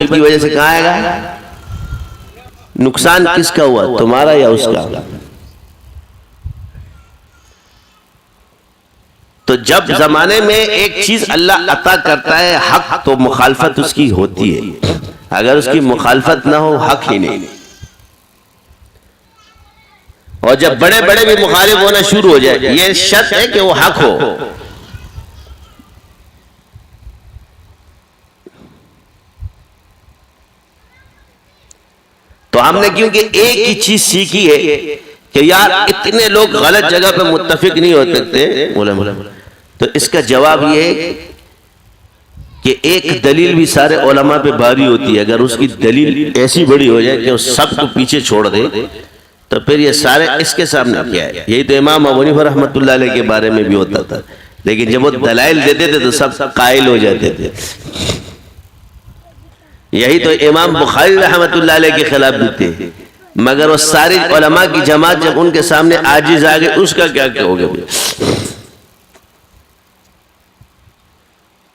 की वजह से कहाँ आएगा? नुकसान किसका हुआ, तुम्हारा या उसका? तो जब जमाने में एक चीज अल्लाह अता करता है हक, तो मुखालफत उसकी होती है। अगर उसकी मुखालफत ना हो, हक ही नहीं। और जब बड़े बड़े भी मुखालिफ होना शुरू हो जाए, ये शर्त है कि वो हक हो। तो हमने क्योंकि एक ही चीज सीखी है कि यार इतने लोग गलत जगह पे मुत्तफिक नहीं होते थे, तो इसका जवाब ये है कि एक दलील भी सारे उलमा पे भारी होती है। अगर उसकी दलील ऐसी बड़ी हो जाए कि वो सबको पीछे छोड़ दे, तो फिर ये सारे इसके सामने क्या है। यही तो इमाम अबू हनीफा रहमतुल्लाह अलैह के बारे में भी होता था। लेकिन जब वो दलाइल देते थे तो सब कायल हो जाते थे। यही तो इमाम बुखारी रहमतुल्लाह अलैह के खिलाफ भी थे, मगर वो सारी उलमा की जमात जब उनके सामने आजिज आ गए, उसका क्या कहोगे?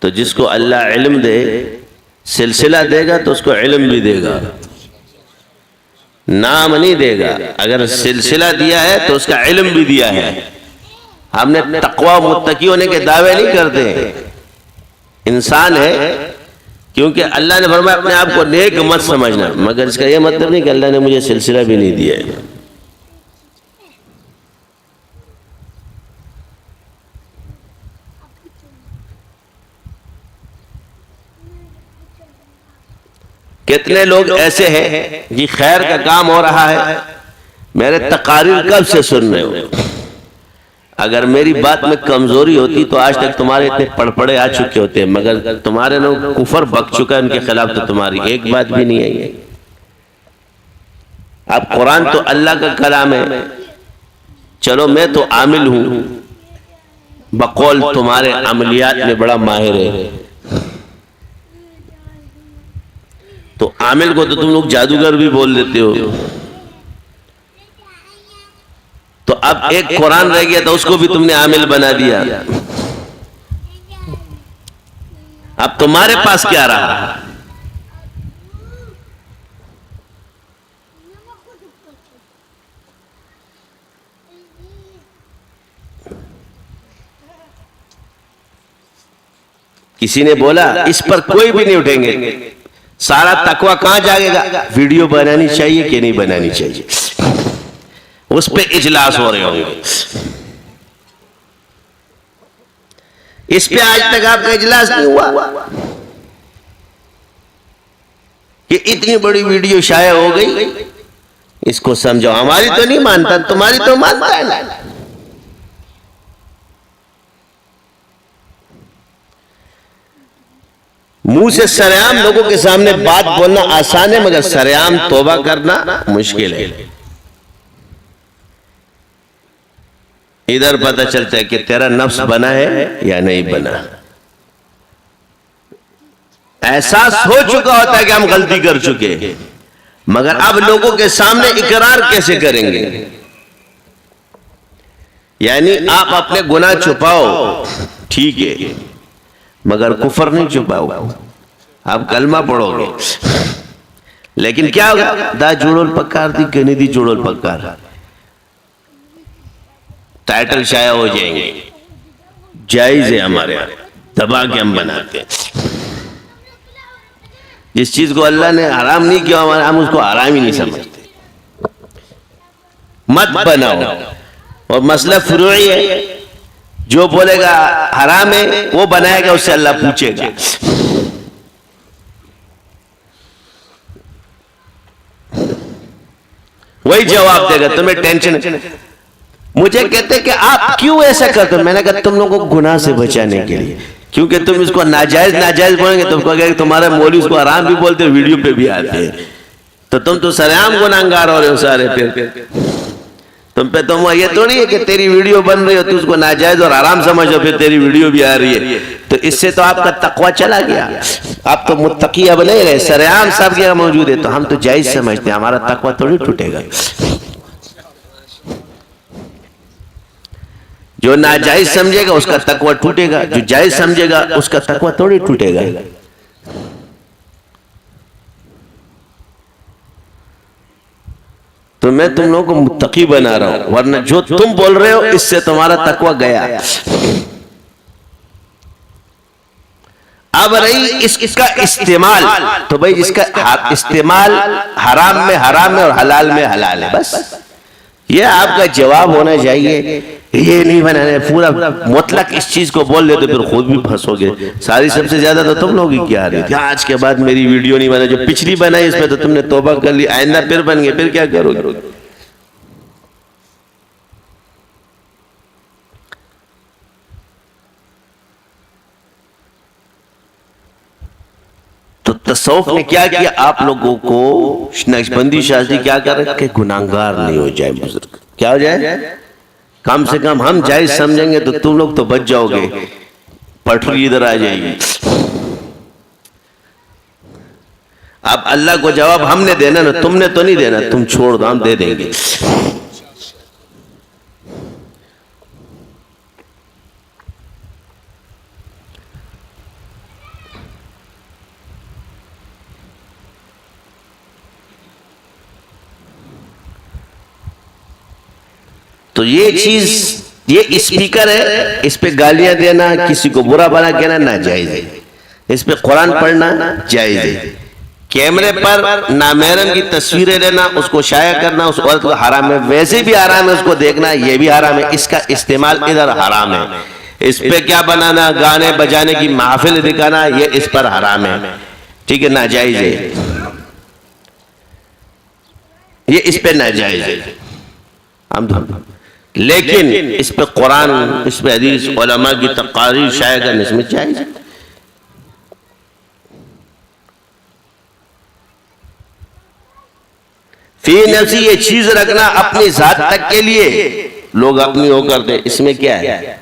तो जिसको अल्लाह इल्म दे, सिलसिला देगा तो उसको इल्म भी देगा, नाम नहीं देगा। अगर सिलसिला दिया है तो उसका इल्म भी दिया है। हमने तकवा मुत्तकी होने के दावे नहीं करते। इंसान है, क्योंकि अल्लाह ने फरमाया अपने आप को नेक मत समझना, मगर इसका यह मतलब नहीं कि अल्लाह ने मुझे सिलसिला भी नहीं दिया है। कितने लोग ऐसे हैं जी, खैर का काम हो रहा है, मेरे तकारीर कब से सुन रहे हो? अगर मेरी बात में कमजोरी होती तो आज तक तुम्हारे इतने पड़पड़े आ चुके होते, मगर तुम्हारे लोग कुफर बक चुका है उनके खिलाफ, तो तुम्हारी एक बात भी नहीं आई है। अब कुरान तो अल्लाह का कलाम है, चलो मैं तो आमिल हूं, बकौल तुम्हारे अमलियात में बड़ा माहिर है, तो आमिल को तो तुम लोग जादूगर भी बोल देते हो। तो अब एक कुरान रह गया तो उसको भी तुमने आमिल बना दिया। अब तुम्हारे पास क्या रहा? किसी ने बोला इस पर कोई भी नहीं उठेंगे, सारा तकवा कहां जाएगा? वीडियो बनानी चाहिए कि नहीं बनानी चाहिए, उस पे इजलास हो रहे होंगे। इस पे आज तक आपका इजलास नहीं हुआ कि इतनी बड़ी वीडियो शाया हो गई, इसको समझो। हमारी तो नहीं मानता, तुम्हारी तो मानता है ना। मुंह से सरेआम लोगों के सामने बात बोलना आसान है, मगर सरेआम तौबा करना मुश्किल है। इधर पता चलता है कि तेरा नफ्स बना है या नहीं बना। एहसास हो चुका होता है कि हम गलती कर चुके, मगर अब लोगों के सामने इकरार कैसे करेंगे? यानी आप अपने गुनाह छुपाओ, ठीक है, मगर कुफर नहीं छुपाओ। आप कलमा पढ़ोगे, लेकिन क्या होगा? दा जुड़ोल पक्कार दी कनी दी जुड़ोल पक्कार, टाइटल शाया हो जाएंगे। जायज है हमारे यहाँ, दबा के हम बनाते हैं। जिस चीज को अल्लाह ने हराम नहीं किया, हम उसको हराम ही नहीं समझते। मत बनाओ। और मसला फुरूई है, जो बोलेगा हराम है वो बनाएगा, उससे अल्लाह पूछेगा। वही जवाब देगा, तुम्हें टेंशन। मुझे कहते कि आप क्यों ऐसा करते हो? मैंने कहा तुम लोगों को गुनाह से बचाने के लिए, क्योंकि तुम इसको नाजायज नाजायज बोलेंगे, तुमको कहेंगे तुम्हारे मौलवी इसको हराम भी बोलते हो, वीडियो पे भी आते हैं, तो तुम तो सरेआम गुनाहगार हो रहे हो सारे। फिर तुम पे तुम ये थोड़ी है कि तेरी वीडियो बन रही हो तो उसको नाजायज और हराम समझो, फिर तेरी वीडियो भी आ रही है, तो इससे तो आपका तकवा चला गया। आप तो मुत्तकी अब नहीं रहे, सरेआम सब जगह मौजूद है, तो हम तो जायज समझते हैं, हमारा तकवा थोड़ी टूटेगा। जो नाजायज समझेगा उसका तकवा टूटेगा, जो जायज समझेगा उसका तकवा थोड़ी टूटेगा। तो मैं तुम लोगों को मुत्तकी बना रहा हूं, वरना जो तुम बोल रहे हो इससे तुम्हारा तकवा गया। अब रही इसका इस्तेमाल, तो भाई इसका इस्तेमाल हराम में हराम है और हलाल में हलाल है। बस ये आपका जवाब होना चाहिए। ये नहीं बनाने पूरा मुतलक इस चीज को बोल लेते फिर खुद भी फंसोगे। सारी सबसे ज्यादा तो तुम लोग ही क्या रहे थे। आज के बाद मेरी वीडियो नहीं बना, जो पिछली बनाई इसमें तो तुमने तौबा कर ली, आइंदा फिर बन गए, फिर क्या करोगे। तो तसव्वुफ ने क्या किया, आप लोगों को नक्शबंदी शादी क्या कर रहे कि गुनाहगार नहीं हो जाए बुजुर्ग। क्या हो जाए, कम से कम हम जायज समझेंगे तो तुम लोग तो बच जाओगे, पटरी इधर आ जाएगी। अब अल्लाह को जवाब हमने देना ना, तुमने तो नहीं देना, तुम छोड़ दो हम दे देंगे। तो ये चीज, ये स्पीकर है, इस पे गालियां देना, किसी को बुरा भला कहना नाजायज है। इस पे कुरान पढ़ना जायज है। कैमरे पर नामहरम की तस्वीरें लेना, उसको शाया करना, उस औरत को हराम है। वैसे भी हराम है उसको देखना, ये भी हराम है। इसका इस्तेमाल इधर हराम है। इस पे क्या बनाना, गाने बजाने की महफिल दिखाना, ये इस पर हराम है। ठीक है, नाजायज है ये, इस पे नाजायज है। हम लेकिन इस पे कुरान, इस पे हदीस, उलमा की तकारीर शाया करने इसमें जायज है। फी नफ्सी, ये चीज रखना अपनी जात तक के लिए, लोग अपनी हो करते, इसमें क्या है।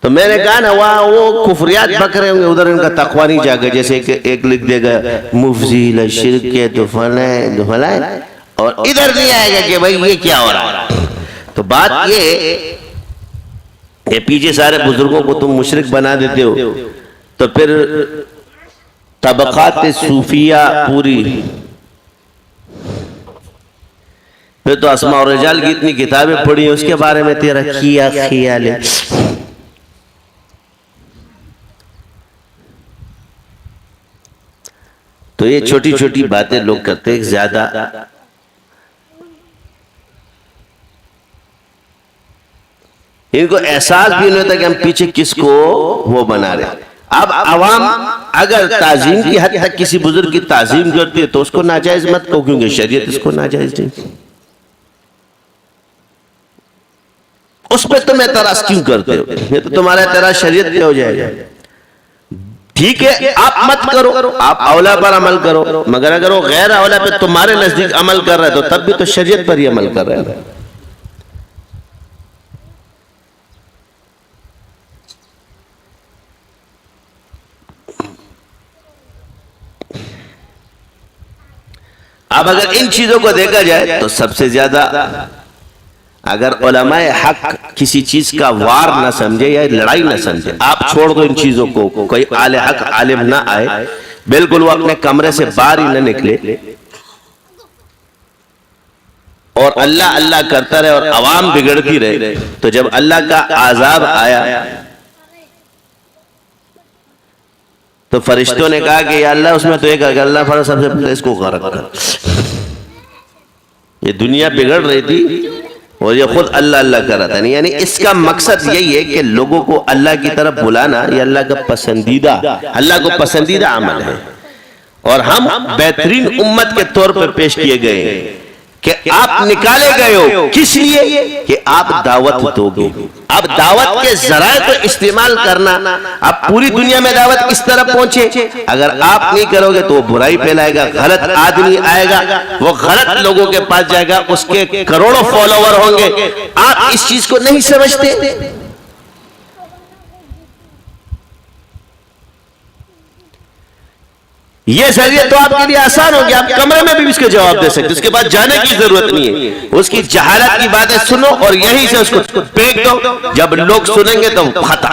तो मैंने कहा ना, वहां वो कुफरियात बक रहे होंगे, उधर इनका तकवा नहीं जाएगा। जैसे कि एक लिख देगा मुफज़िल शिरक के तो फलाए, और इधर नहीं आएगा कि भाई ये क्या हो रहा है। तो बात ये पीछे सारे बुजुर्गों को तुम मुशरिक बना देते हो, तो फिर तबक़ात सूफिया पूरी, फिर तो अस्मा और रिजाल की इतनी किताबें पढ़ी है, उसके बारे में तेरा किया ख्याल है। तो ये छोटी छोटी बातें लोग करते हैं, ज्यादा इनको एहसास भी नहीं होता कि हम पीछे किसको वो बना रहे। अब अवाम अगर ताजीम की हद तक किसी बुजुर्ग की ताजीम करती है तो उसको नाजायज मत कहो, क्योंकि शरीयत इसको नाजायज नहीं। उस पर तुम एतराज क्यों करते हो, ये तो तुम्हारा एतराज शरीयत पे हो जाएगा। ठीक है, आप मत करो, आप औला पर अमल करो, मगर अगर वो गैर औला पे तुम्हारे नजदीक अमल कर रहा है तो तब भी तो शरीयत पर ही अमल कर रहा है। अब अगर इन चीजों को देखा जाए तो सबसे ज्यादा अगर उलमाए हक किसी चीज का वार ना समझे या लड़ाई ना समझे, आप छोड़ दो इन चीजों को, कोई आले हक आलिम ना आए, बिल्कुल वो अपने कमरे से बाहर ही ना निकले और अल्लाह अल्लाह करता रहे और अवाम बिगड़ती रहे, तो जब अल्लाह का आजाब आया तो फरिश्तों ने कहा कि या अल्लाह उसमें तो एक अल्लाह फरा सबसे पहले इसको गरक कर। ये दुनिया बिगड़ रही थी और ये खुद अल्लाह अल्लाह कर रहा था। यानी इसका मकसद यही है कि लोगों को अल्लाह की तरफ बुलाना, ये अल्लाह का पसंदीदा, अल्लाह को पसंदीदा अमल है। और हम बेहतरीन उम्मत के तौर पर पेश किए गए कि आप निकाले गए हो किस लिए कि आप दावत दोगे। अब दावत के जराए को इस्तेमाल करना, अब पूरी दुनिया में दावत किस तरह पहुंचे, अगर आप नहीं करोगे तो वो बुराई फैलाएगा, गलत आदमी आएगा, वो गलत लोगों के पास जाएगा, उसके करोड़ों फॉलोवर होंगे। आप इस चीज को नहीं समझते। ये शरीयत तो आपके लिए आसान होगी, आप कमरे में भी इसके जवाब दे सकते, उसके बाद जाने की जरूरत नहीं है। उसकी जहालत की बातें सुनो और यहीं से उसको फेंक दो, जब लोग सुनेंगे तो खता।